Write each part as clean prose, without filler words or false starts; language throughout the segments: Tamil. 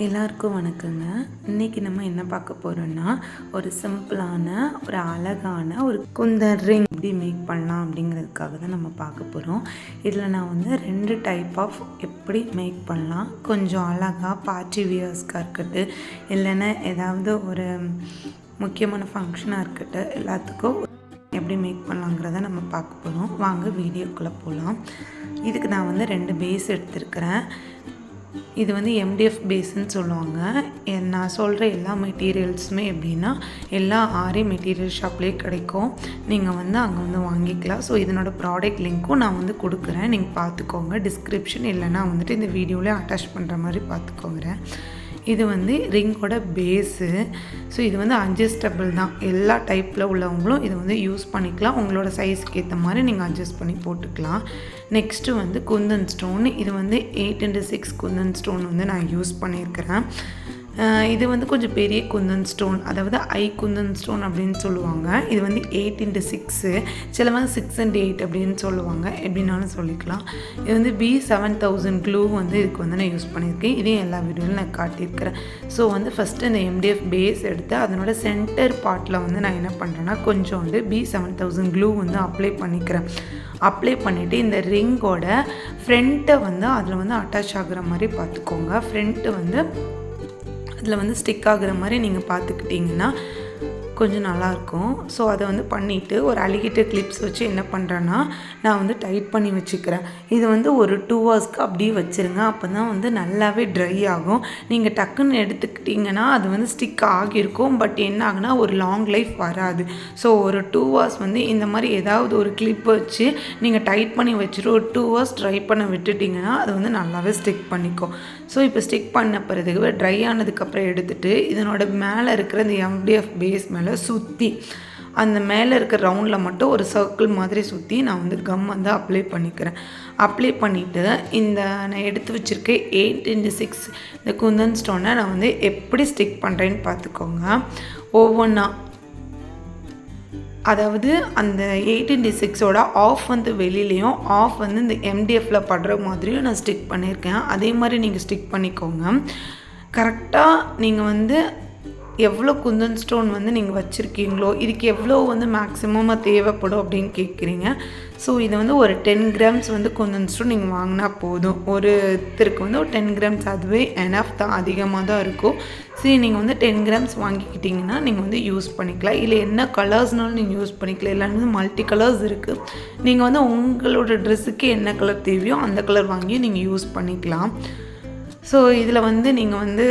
எல்லாருக்கும் வணக்கங்க. இன்றைக்கி நம்ம என்ன பார்க்க போகிறோன்னா, ஒரு சிம்பிளான ஒரு அழகான ஒரு குந்தன் ரிங் எப்படி மேக் பண்ணலாம் அப்படிங்கிறதுக்காக தான் நம்ம பார்க்க போகிறோம். இதில் நான் வந்து 2 டைப் ஆஃப் எப்படி மேக் பண்ணலாம், கொஞ்சம் அழகாக பார்ட்டி வியர்ஸ்க்காக இருக்கட்டும், இல்லைன்னா ஏதாவது ஒரு முக்கியமான ஃபங்க்ஷனாக இருக்கட்டும், எல்லாத்துக்கும் எப்படி மேக் பண்ணலாங்கிறத நம்ம பார்க்க போகிறோம். வாங்க வீடியோக்குள்ளே போகலாம். இதுக்கு நான் வந்து 2 பேஸ் எடுத்திருக்கிறேன். இது வந்து MDF பேஸ்ன்னு சொல்லுவாங்க. நான் சொல்கிற எல்லா மெட்டீரியல்ஸுமே எப்படின்னா எல்லா ஆரி மெட்டீரியல் ஷாப்லேயே கிடைக்கும். நீங்கள் வந்து அங்கே வந்து வாங்கிக்கலாம். ஸோ இதனோட ப்ராடக்ட் லிங்க்கும் நான் வந்து கொடுக்குறேன், நீங்கள் பார்த்துக்கோங்க. டிஸ்கிரிப்ஷன் இல்லைன்னா வந்துட்டு இந்த வீடியோவில் அட்டாச் பண்ணுற மாதிரி பார்த்துக்கோங்க. இது வந்து ரிங்கோட பேஸு. ஸோ இது வந்து அட்ஜஸ்டபிள் தான். எல்லா டைப்பில் உள்ளவங்களும் இதை வந்து யூஸ் பண்ணிக்கலாம். உங்களோட சைஸ்க்கு ஏற்ற மாதிரி நீங்கள் அட்ஜஸ்ட் பண்ணி போட்டுக்கலாம். நெக்ஸ்ட்டு வந்து குந்தன் ஸ்டோன். இது வந்து 8x6 குந்தன் ஸ்டோன் வந்து நான் யூஸ் பண்ணியிருக்கிறேன். இது வந்து கொஞ்சம் பெரிய குந்தன் ஸ்டோன், அதாவது குந்தன் ஸ்டோன் அப்படின்னு சொல்லுவாங்க. இது வந்து 8x6, சிலவங்க 6 and 8 அப்படின்னு சொல்லுவாங்க, எப்படின்னாலும் சொல்லிக்கலாம். இது வந்து B7000 க்ளூ வந்து இதுக்கு வந்து நான் யூஸ் பண்ணியிருக்கேன். இதையும் எல்லா வீடியோவிலும் நான் காட்டியிருக்கிறேன். ஸோ வந்து ஃபஸ்ட்டு இந்த MDF பேஸ் எடுத்து அதனோட சென்டர் பார்ட்டில் வந்து நான் என்ன பண்ணுறேன்னா கொஞ்சம் வந்து B7000 க்ளூ வந்து அப்ளை பண்ணிக்கிறேன். அப்ளை பண்ணிவிட்டு இந்த ரிங்கோட ஃப்ரண்ட்டை வந்து அதில் வந்து அட்டாச் ஆகுற மாதிரி பார்த்துக்கோங்க. ஃப்ரண்ட்டு வந்து அதில் வந்து ஸ்டிக் ஆகுற மாதிரி நீங்கள் பார்த்துக்கிட்டிங்கன்னா கொஞ்சம் நல்லாயிருக்கும். ஸோ அதை வந்து பண்ணிவிட்டு ஒரு அலிகேட்டர் கிளிப்ஸ் வச்சு என்ன பண்ணுறேன்னா நான் வந்து டைட் பண்ணி வச்சுக்கிறேன். இது வந்து ஒரு 2 ஹவர்ஸ்க்கு அப்படியே வச்சுருங்க. அப்போ தான் வந்து நல்லாவே ட்ரை ஆகும். நீங்கள் டக்குன்னு எடுத்துக்கிட்டிங்கன்னா அது வந்து ஸ்டிக் ஆகியிருக்கும், பட் என்ன ஆகுனா ஒரு லாங் லைஃப் வராது. ஸோ ஒரு 2 ஹவர்ஸ் வந்து இந்த மாதிரி ஏதாவது ஒரு கிளிப் வச்சு நீங்கள் டைட் பண்ணி வச்சுட்டு ஒரு 2 ஹவர்ஸ் ட்ரை பண்ண விட்டுட்டிங்கன்னா அது வந்து நல்லாவே ஸ்டிக் பண்ணிக்கும். ஸோ இப்போ ஸ்டிக் பண்ண பிறகு ட்ரை ஆனதுக்கப்புறம் எடுத்துகிட்டு இதனோட மேலே இருக்கிற இந்த MDF பேஸ் மேலே சுற்றி அந்த மேலே இருக்கிற ரவுண்டில் மட்டும் ஒரு சர்க்கிள் மாதிரி சுற்றி நான் வந்து கம் வந்து அப்ளை பண்ணிக்கிறேன். அப்ளை பண்ணிவிட்டு இந்த நான் எடுத்து வச்சுருக்கேன் 8x6 இந்த குந்தன் ஸ்டோனை நான் வந்து எப்படி ஸ்டிக் பண்ணுறேன்னு பார்த்துக்கோங்க. ஒவ்வொன்றா, அதாவது அந்த 8x6ஓட ஆஃப் வந்து வெளியிலையும் ஆஃப் வந்து இந்த MDFல படுற மாதிரியும் நான் ஸ்டிக் பண்ணியிருக்கேன். அதே மாதிரி நீங்கள் ஸ்டிக் பண்ணிக்கோங்க. கரெக்டாக நீங்கள் வந்து எவ்வளோ குந்தன் ஸ்டோன் வந்து நீங்கள் வச்சுருக்கீங்களோ இதுக்கு எவ்வளோ வந்து மேக்ஸிமமாக தேவைப்படும் அப்படின்னு கேட்குறீங்க. ஸோ இது வந்து ஒரு 10 கிராம்ஸ் வந்து குந்தன் ஸ்டோன் நீங்கள் வாங்கினா போதும். ஒருத்தருக்கு வந்து ஒரு 10 கிராம்ஸ் அதுவே எனஃப் தான், அதிகமாக தான் இருக்கும். சரி, நீங்கள் வந்து 10 கிராம்ஸ் வாங்கிக்கிட்டிங்கன்னா நீங்கள் வந்து யூஸ் பண்ணிக்கலாம். இல்லை என்ன கலர்ஸ்னாலும் நீங்கள் யூஸ் பண்ணிக்கலாம். எல்லாமே வந்து மல்டி கலர்ஸ் இருக்குது. நீங்கள் வந்து உங்களோட ட்ரெஸ்ஸுக்கு என்ன கலர் தேவையோ அந்த கலர் வாங்கி நீங்கள் யூஸ் பண்ணிக்கலாம். ஸோ இதில் வந்து நீங்கள் வந்து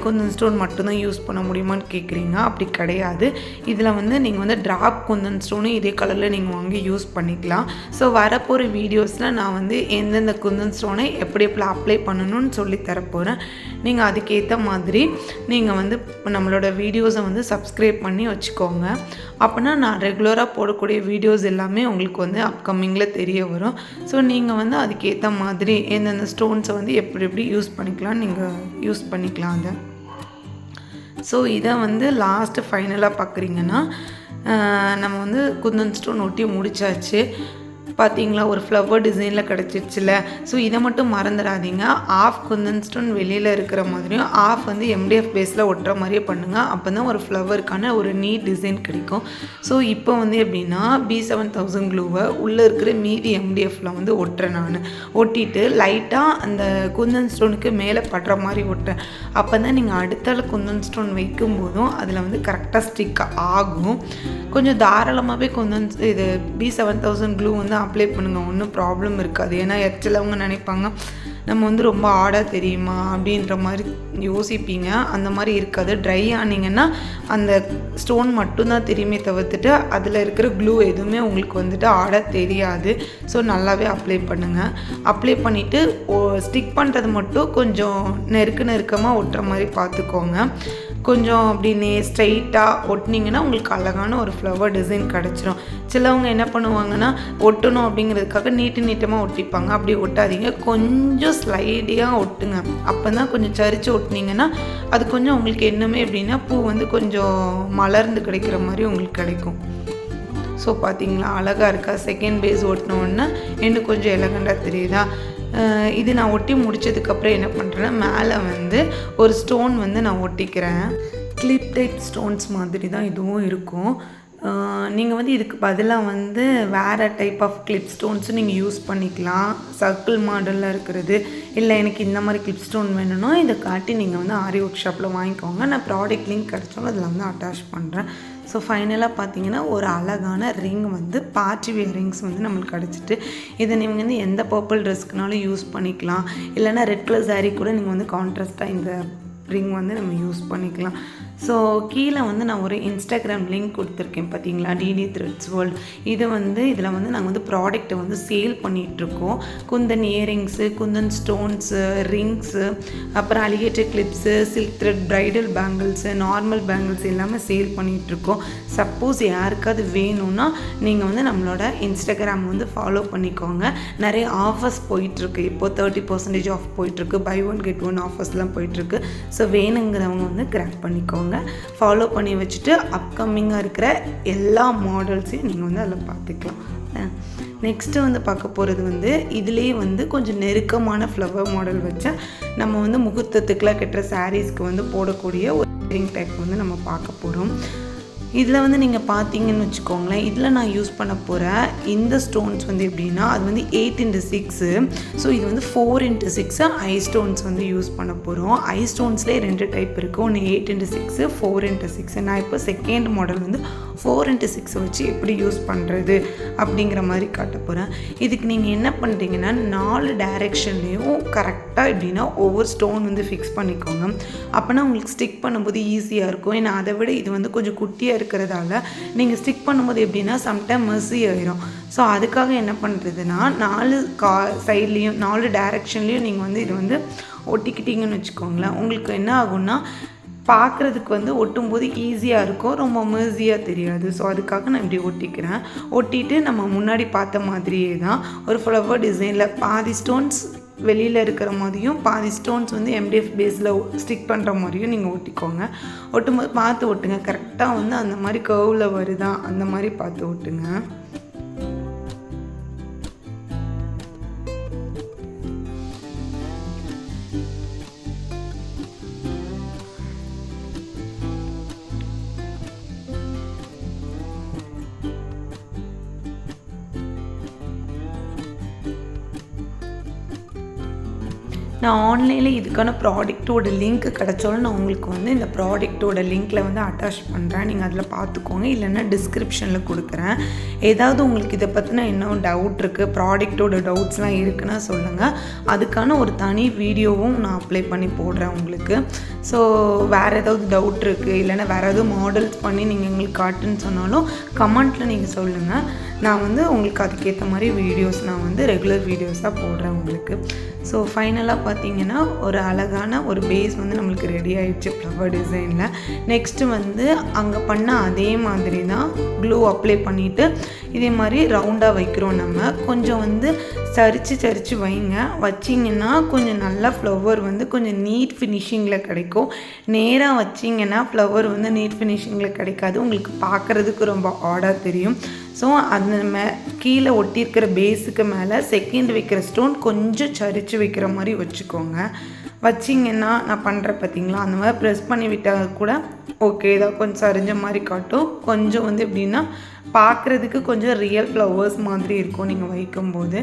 குந்தன் ஸ்டோன் மட்டும்தான் யூஸ் பண்ண முடியுமான்னு கேட்குறீங்க. அப்படி கிடையாது. இதில் வந்து நீங்கள் வந்து ட்ராப் குந்தன் ஸ்டோனும் இதே கலரில் நீங்கள் வாங்கி யூஸ் பண்ணிக்கலாம். ஸோ வரப்போகிற வீடியோஸில் நான் வந்து எந்தெந்த குந்தன் ஸ்டோனை எப்படி எப்படி அப்ளை பண்ணணும்னு சொல்லி தரப்போகிறேன். நீங்கள் அதுக்கேற்ற மாதிரி நீங்கள் வந்து நம்மளோட வீடியோஸை வந்து சப்ஸ்கிரைப் பண்ணி வச்சுக்கோங்க. அப்படின்னா நான் ரெகுலராக போடக்கூடிய வீடியோஸ் எல்லாமே உங்களுக்கு வந்து அப்கமிங்கில் தெரிய வரும். ஸோ நீங்கள் வந்து அதுக்கேற்ற மாதிரி எந்தெந்த ஸ்டோன்ஸை வந்து எப்படி எப்படி யூஸ் பண்ணிக்கலாம் நீங்கள் யூஸ் பண்ணிக்கலாம் அதை. ஸோ இதை வந்து லாஸ்ட்டு ஃபைனலாக பார்க்குறீங்கன்னா நம்ம வந்து குந்தன் ஸ்டோன் ஒட்டி முடிச்சாச்சு. பார்த்தீங்களா, ஒரு ஃப்ளவர் டிசைனில் கிடச்சிருச்சுல. ஸோ இதை மட்டும் மறந்துடாதீங்க. ஆஃப் குந்தன் ஸ்டோன் வெளியில் இருக்கிற மாதிரியும் ஆஃப் வந்து MDF பேஸில் ஒட்டுற மாதிரியே பண்ணுங்கள். அப்போ தான் ஒரு ஃப்ளவருக்கான ஒரு நீட் டிசைன் கிடைக்கும். ஸோ இப்போ வந்து எப்படின்னா B7000 க்ளூவை உள்ளே இருக்கிற மீதி MDFல வந்து ஒட்டுறேன். நான் ஒட்டிட்டு லைட்டாக அந்த குந்தன் ஸ்டோனுக்கு மேலே படுற மாதிரி ஒட்டுறேன். அப்போ தான் நீங்கள் அடுத்தால குந்தன் ஸ்டோன் வைக்கும்போதும் அதில் வந்து கரெக்டாக ஸ்டிக் ஆகும். கொஞ்சம் தாராளமாகவே குந்தன் இது B7000 க்ளூ வந்து அப்ளை பண்ணுங்கள், ஒன்றும் ப்ராப்ளம் இருக்காது. ஏன்னா சிலவங்க நினைப்பாங்க நம்ம வந்து ரொம்ப ஆடாக தெரியுமா அப்படின்ற மாதிரி யோசிப்பீங்க. அந்த மாதிரி இருக்காது. ட்ரை ஆனிங்கன்னா அந்த ஸ்டோன் மட்டும்தான் தெரியுமே தவிர்த்துட்டு அதில் இருக்கிற க்ளூ எதுவுமே உங்களுக்கு வந்துட்டு ஆடாக தெரியாது. ஸோ நல்லாவே அப்ளை பண்ணுங்கள். அப்ளை பண்ணிவிட்டு ஸ்டிக் பண்ணுறது மட்டும் கொஞ்சம் நெருக்கமாக ஒட்டுற மாதிரி பார்த்துக்கோங்க. கொஞ்சம் அப்படி ஸ்ட்ரைட்டாக ஒட்டினீங்கன்னா உங்களுக்கு அழகான ஒரு ஃப்ளவர் டிசைன் கிடச்சிரும். சிலவங்க என்ன பண்ணுவாங்கன்னா ஒட்டணும் அப்படிங்கிறதுக்காக நீட்டமாக ஒட்டிப்பாங்க. அப்படி ஒட்டாதீங்க, கொஞ்சம் ஸ்லைடியாக ஒட்டுங்க. அப்போ தான் கொஞ்சம் சரித்து ஒட்டினீங்கன்னா அது கொஞ்சம் உங்களுக்கு என்னமே எப்படின்னா பூ வந்து கொஞ்சம் மலர்ந்து கிடைக்கிற மாதிரி உங்களுக்கு கிடைக்கும். ஸோ பார்த்தீங்களா, அழகாக இருக்கா. செகண்ட் பேஸ் ஓட்டினோன்னா இன்னும் கொஞ்சம் எலகண்டாக தெரியுதா. இது நான் ஒட்டி முடித்ததுக்கப்புறம் என்ன பண்ணுறேன்னா மேலே வந்து ஒரு ஸ்டோன் வந்து நான் ஒட்டிக்கிறேன். கிளிப் டைப் ஸ்டோன்ஸ் மாதிரி தான் இதுவும் இருக்கும். நீங்கள் வந்து இதுக்கு பதிலாக வந்து வேறு டைப் ஆஃப் கிளிப் ஸ்டோன்ஸும் நீங்கள் யூஸ் பண்ணிக்கலாம். சர்க்கிள் மாடலில் இருக்கிறது, இல்லை எனக்கு இந்த மாதிரி கிளிப் ஸ்டோன் வேணும்னா இதை காட்டி நீங்கள் வந்து ஆரி ஒர்க் ஷாப்பில் வாங்கிக்கோங்க. நான் ப்ராடக்ட் லிங்க் கிடச்சாலும் அதில் வந்து அட்டாச் பண்ணுறேன். ஸோ ஃபைனலாக பார்த்தீங்கன்னா ஒரு அழகான ரிங் வந்து பார்ட்டி வியர் ரிங்ஸ் வந்து நம்மளுக்கு கிடச்சிட்டு, இதை நீங்கள் வந்து எந்த பர்பிள் ட்ரெஸ்க்குனாலும் யூஸ் பண்ணிக்கலாம். இல்லைனா ரெட் கலர் சாரீ கூட நீங்கள் வந்து கான்ட்ராஸ்ட்டாக இந்த ரிங் வந்து நம்ம யூஸ் பண்ணிக்கலாம். ஸோ கீழே வந்து நான் ஒரு இன்ஸ்டாகிராம் லிங்க் கொடுத்துருக்கேன் பார்த்தீங்களா, டிடி த்ரெட்ஸ் வேர்ல்ட். இது வந்து இதில் வந்து நாங்கள் வந்து ப்ராடக்ட்டை வந்து சேல் பண்ணிகிட்ருக்கோம். Kundan earrings, Kundan stones, rings, அப்புறம் alligator clips, silk thread, bridal bangles, normal bangles எல்லாமே சேல் பண்ணிகிட்ருக்கோம். சப்போஸ் யாருக்காவது வேணும்னா நீங்கள் வந்து நம்மளோட இன்ஸ்டாகிராம் வந்து ஃபாலோ பண்ணிக்கோங்க. நிறைய ஆஃபர்ஸ் போயிட்டுருக்கு. இப்போது 30% ஆஃப் போயிட்டுருக்கு. பை ஒன் கெட் ஒன் ஆஃபர்ஸ்லாம் போயிட்டுருக்கு. ஸோ வேணுங்கிறவங்க வந்து கிராப் பண்ணிக்கோங்க, ஃபாலோ பண்ணி வச்சுட்டு அப்கமிங்காக இருக்கிற எல்லா மாடல்ஸையும் நீங்கள் வந்து அதில் பார்த்துக்கலாம். நெக்ஸ்ட்டு வந்து பார்க்க போகிறது வந்து இதிலே வந்து கொஞ்சம் நெருக்கமான ஃப்ளவர் மாடல் வச்சா நம்ம வந்து முகூர்த்தத்துக்குலாம் கட்டுற சாரீஸ்க்கு வந்து போடக்கூடிய ஒரு ரிங் டைப் வந்து நம்ம பார்க்க போகிறோம். இதில் வந்து நீங்கள் பார்த்தீங்கன்னு வச்சுக்கோங்களேன், இதில் நான் யூஸ் பண்ண போகிற இந்த ஸ்டோன்ஸ் வந்து எப்படின்னா அது வந்து 8x6. ஸோ இது வந்து 4x6 ஐ ஸ்டோன்ஸ் வந்து யூஸ் பண்ண போகிறோம். ஐ ஸ்டோன்ஸ்லேயே 2 டைப் இருக்குது. ஒன்று 8x6, 4x6. நான் இப்போ செகண்ட் மாடல் வந்து 4x6 வச்சு எப்படி யூஸ் பண்ணுறது அப்படிங்கிற மாதிரி காட்ட போகிறேன். இதுக்கு நீங்கள் என்ன பண்ணுறீங்கன்னா 4 டைரெக்ஷன்லேயும் கரெக்டாக எப்படின்னா ஒவ்வொரு ஸ்டோன் வந்து ஃபிக்ஸ் பண்ணிக்கோங்க. அப்போனா உங்களுக்கு ஸ்டிக் பண்ணும்போது ஈஸியாக இருக்கும். ஏன்னா அதை விட இது வந்து கொஞ்சம் குட்டியாக இருக்கிறதால நீங்கள் ஸ்டிக் பண்ணும்போது எப்படின்னா சம்டைம் மெர்சி ஆயிரும். ஸோ அதுக்காக என்ன பண்ணுறதுன்னா 4 சைட்லேயும் 4 டைரெக்ஷன்லேயும் நீங்கள் வந்து இது வந்து ஒட்டிக்கிட்டீங்கன்னு வச்சுக்கோங்களேன். உங்களுக்கு என்ன ஆகும்னா பார்க்குறதுக்கு வந்து ஒட்டும்போது ஈஸியாக இருக்கும், ரொம்ப மெர்சியாக தெரியாது. ஸோ அதுக்காக நான் இப்படி ஒட்டிக்கிறேன். ஒட்டிட்டு நம்ம முன்னாடி பார்த்த மாதிரியே தான் ஒரு ஃப்ளவர் டிசைனில் பாதி ஸ்டோன்ஸ் வெளியில் இருக்கிற மாதிரியும் பாதி ஸ்டோன்ஸ் வந்து MDF பேஸில் ஸ்டிக் பண்ணுற மாதிரியும் நீங்கள் ஒட்டிக்கோங்க. ஒட்டும்போது பார்த்து ஒட்டுங்க, கரெக்டாக வந்து அந்த மாதிரி கர்வில் வருதா அந்த மாதிரி பார்த்து ஒட்டுங்க. நான் ஆன்லைனில் இதுக்கான ப்ராடக்ட்டோட லிங்க் கிடச்சாலும் நான் உங்களுக்கு வந்து இந்த ப்ராடக்ட்டோட லிங்க்கில் வந்து அட்டாச் பண்ணுறேன். நீங்கள் அதில் பார்த்துக்கோங்க, இல்லைன்னா டிஸ்கிரிப்ஷனில் கொடுக்குறேன். ஏதாவது உங்களுக்கு இதை பற்றின இன்னும் டவுட் இருக்குது, ப்ராடக்ட்டோட டவுட்ஸ்லாம் இருக்குன்னா சொல்லுங்கள். அதுக்கான ஒரு தனி வீடியோவும் நான் அப்ளை பண்ணி போடுறேன் உங்களுக்கு. ஸோ வேறு ஏதாவது டவுட் இருக்குது, இல்லைன்னா வேறு ஏதாவது மாடல்ஸ் பண்ணி நீங்கள் எங்களுக்கு காட்டுன்னு சொன்னாலும் கமெண்ட்டில் நீங்கள் சொல்லுங்கள். நான் வந்து உங்களுக்கு அதுக்கேற்ற மாதிரி வீடியோஸ் நான் வந்து ரெகுலர் வீடியோஸாக போடுறேன் உங்களுக்கு. ஸோ ஃபைனலாக பார்த்தீங்கன்னா ஒரு அழகான ஒரு பேஸ் வந்து நம்மளுக்கு ரெடி ஆகிடுச்சு ஃப்ளவர் டிசைனில். நெக்ஸ்ட்டு வந்து அங்கே பண்ண அதே மாதிரி தான் க்ளூ அப்ளை பண்ணிவிட்டு இதே மாதிரி ரவுண்டாக வைக்கிறோம். நம்ம கொஞ்சம் வந்து சரித்து வைங்க. வச்சிங்கன்னா கொஞ்சம் நல்லா ஃப்ளவர் வந்து கொஞ்சம் நீட் ஃபினிஷிங்கில் கிடைக்கும். நேராக வச்சிங்கன்னா ஃப்ளவர் வந்து நீட் ஃபினிஷிங்கில் கிடைக்காது, உங்களுக்கு பார்க்குறதுக்கு ரொம்ப ஆடாக தெரியும். ஸோ அந்த கீழே ஒட்டியிருக்கிற பேஸுக்கு மேலே செகண்ட் வைக்கிற ஸ்டோன் கொஞ்சம் சரித்து வைக்கிற மாதிரி வச்சுக்கோங்க. வச்சிங்கன்னா நான் பண்ணுறேன் பார்த்தீங்களா, அந்த மாதிரி ப்ரெஸ் பண்ணி விட்டால் கூட ஓகே தான், கொஞ்சம் சரிஞ்ச மாதிரி காட்டும். கொஞ்சம் வந்து எப்படின்னா பார்க்குறதுக்கு கொஞ்சம் ரியல் ஃப்ளவர்ஸ் மாதிரி இருக்கும் நீங்கள் வைக்கும்போது.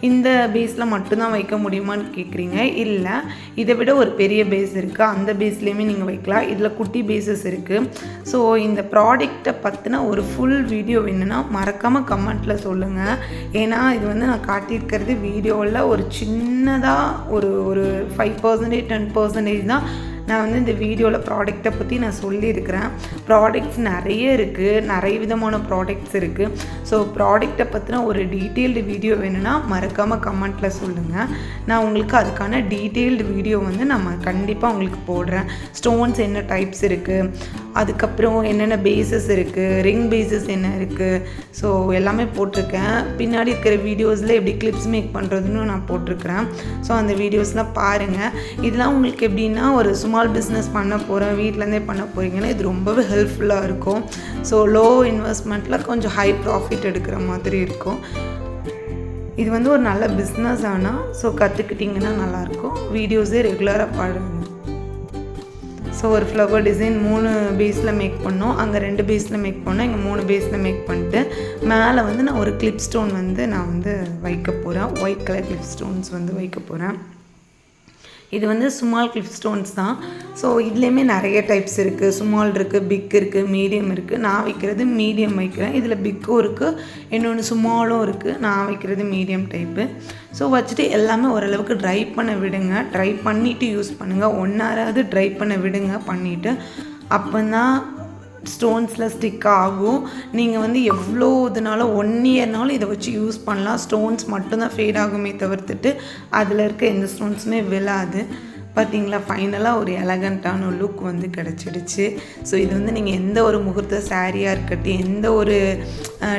இந்த பேஸில் மட்டும்தான் வைக்க முடியுமான்னு கேட்குறீங்க. இல்லை, இதை விட ஒரு பெரிய பேஸ் இருக்குது, அந்த பேஸ்லேயுமே நீங்கள் வைக்கலாம். இதில் குட்டி பேஸஸ் இருக்குது. ஸோ இந்த ப்ராடக்டை பற்றின ஒரு ஃபுல் வீடியோ வேணுன்னா மறக்காமல் கமெண்ட்டில் சொல்லுங்கள். ஏன்னா இது வந்து நான் காட்டியிருக்கிறது வீடியோவில் ஒரு சின்னதாக ஒரு 5% 10% தான் நான் வந்து இந்த வீடியோவில் ப்ராடக்டை பற்றி நான் சொல்லியிருக்கிறேன். ப்ராடக்ட்ஸ் நிறைய இருக்குது, நிறைய விதமான ப்ராடக்ட்ஸ் இருக்குது. ஸோ ப்ராடக்டை பற்றின ஒரு டீட்டெயில்டு வீடியோ வேணும்னா மறக்காமல் கமெண்ட்டில் சொல்லுங்கள். நான் உங்களுக்கு அதுக்கான டீட்டெயில்டு வீடியோ வந்து நம்ம கண்டிப்பாக உங்களுக்கு போடுறேன். ஸ்டோன்ஸ் என்ன டைப்ஸ் இருக்குது, அதுக்கப்புறம் என்னென்ன பேஸஸ் இருக்குது, ரிங் பேஸஸ் என்ன இருக்குது, ஸோ எல்லாமே போட்டிருக்கேன். பின்னாடி இருக்கிற வீடியோஸில் எப்படி கிளிப்ஸ் மேக் பண்ணுறதுன்னு நான் போட்டிருக்கிறேன். ஸோ அந்த வீடியோஸ்லாம் பாருங்கள். இதெல்லாம் உங்களுக்கு எப்படின்னா ஒரு ஸ்மால் பிஸ்னஸ் பண்ண போகிறேன், வீட்டிலேருந்தே பண்ண போகிறீங்கன்னா இது ரொம்பவே ஹெல்ப்ஃபுல்லாக இருக்கும். ஸோ லோ இன்வெஸ்ட்மெண்ட்டில் கொஞ்சம் ஹை ப்ராஃபிட் எடுக்கிற மாதிரி இருக்கும். இது வந்து ஒரு நல்ல பிஸ்னஸ் ஆனால் ஸோ கற்றுக்கிட்டிங்கன்னா நல்லாயிருக்கும். வீடியோஸே ரெகுலராக பாருங்க. ஸோ ஒரு ஃப்ளவர் டிசைன் 3 பேஸில் மேக் பண்ணோம். அங்கே 2 பேஸில் மேக் பண்ணோம். இங்கே 3 பேஸில் மேக் பண்ணிட்டு மேலே வந்து நான் ஒரு கிளிப் ஸ்டோன் வந்து நான் வந்து வைக்க போகிறேன். ஒயிட் கலர் கிளிப் ஸ்டோன்ஸ் வந்து வைக்க போகிறேன். இது வந்து ஸ்மால் கிளிப் ஸ்டோன்ஸ் தான். ஸோ இதுலேயுமே நிறைய டைப்ஸ் இருக்குது. ஸ்மால் இருக்குது, பிக் இருக்குது, மீடியம் இருக்குது. நான் வைக்கிறது மீடியம் வைக்கிறேன். இதில் பிக்கும் இருக்குது, இன்னொன்று ஸ்மாலும் இருக்குது. நான் வைக்கிறது மீடியம் டைப்பு. ஸோ வச்சுட்டு எல்லாமே ஓரளவுக்கு ட்ரை பண்ண விடுங்க. ட்ரை பண்ணிவிட்டு யூஸ் பண்ணுங்கள். 1 ஹவராவது ட்ரை பண்ண விடுங்க பண்ணிவிட்டு. அப்போ தான் ஸ்டோன்ஸில் ஸ்டிக் ஆகும். நீங்கள் வந்து எவ்வளோ இதுனாலும் 1 இயர்னாலும் இதை வச்சு யூஸ் பண்ணலாம். ஸ்டோன்ஸ் மட்டும்தான் ஃபேட் ஆகுமே தவிர்த்துட்டு அதில் இருக்க எந்த ஸ்டோன்ஸுமே விழாது. பார்த்தீங்களா, ஃபைனலாக ஒரு எலகண்ட்டான லுக் வந்து கிடச்சிடுச்சு. ஸோ இது வந்து நீங்கள் எந்த ஒரு முகூர்த்த சாரியாக இருக்கட்டும், எந்த ஒரு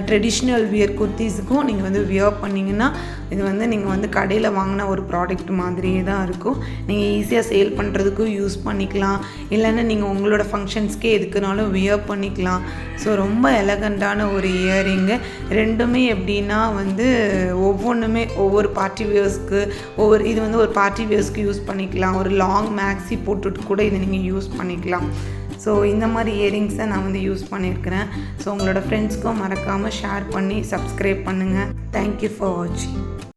ட்ரெடிஷ்னல் வியர் குர்த்திஸுக்கும் நீங்கள் வந்து வியர் பண்ணிங்கன்னா இது வந்து நீங்கள் வந்து கடையில் வாங்கின ஒரு ப்ராடக்ட் மாதிரியே தான் இருக்கும். நீங்கள் ஈஸியாக சேல் பண்ணுறதுக்கும் யூஸ் பண்ணிக்கலாம். இல்லைன்னா நீங்கள் உங்களோட ஃபங்க்ஷன்ஸ்க்கே எதுக்குனாலும் வியர் பண்ணிக்கலாம். ஸோ ரொம்ப எலகண்ட்டான ஒரு இயரிங்கு. ரெண்டுமே எப்படின்னா வந்து ஒவ்வொன்றுமே ஒவ்வொரு பார்ட்டி வியர்ஸ்க்கு இது வந்து ஒரு பார்ட்டி வியர்ஸ்க்கு யூஸ் பண்ணிக்கலாம். ஒரு லாங் மேக்ஸி போட்டுட்டு கூட இதை நீங்கள் யூஸ் பண்ணிக்கலாம். ஸோ இந்த மாதிரி இயரிங்ஸை நான் வந்து யூஸ் பண்ணியிருக்கிறேன். ஸோ உங்களோட ஃப்ரெண்ட்ஸ்க்கும் மறக்காமல் ஷேர் பண்ணி சப்ஸ்கிரைப் பண்ணுங்கள். தேங்க்யூ ஃபார் வாட்சிங்.